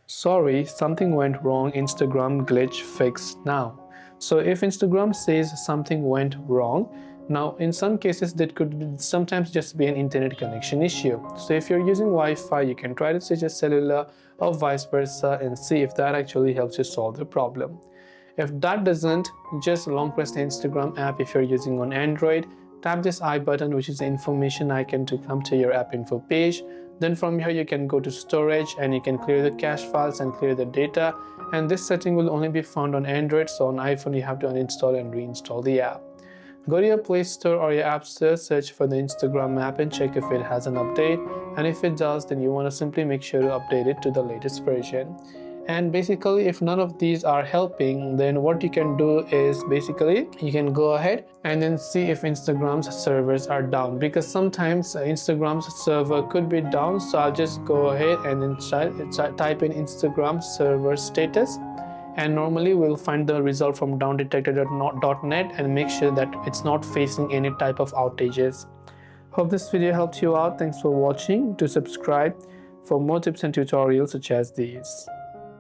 Sorry, something went wrong, Instagram glitch fixed now. So if Instagram says something went wrong, now in some cases that could sometimes just be an internet connection issue. So if you're using Wi-Fi, you can try to switch a cellular or vice versa and see if that actually helps you solve the problem. If that doesn't, just long press the Instagram app. If you're using on Android, tap this I button, which is the information icon, to come to your app info page. Then from here you can go to storage and you can clear the cache files and clear the data, and this setting will only be found on Android, so on iPhone you have to uninstall and reinstall the app. Go to your Play Store or your App Store, search for the Instagram app and check if it has an update, and if it does, then you want to simply make sure to update it to the latest version. And basically, if none of these are helping, then what you can do is basically you can go ahead and then see if Instagram's servers are down, because sometimes Instagram's server could be down. So I'll just go ahead and then type in Instagram server status, and normally we'll find the result from downdetected.net and make sure that it's not facing any type of outages. Hope this video helped you out. Thanks for watching. Do subscribe for more tips and tutorials such as these.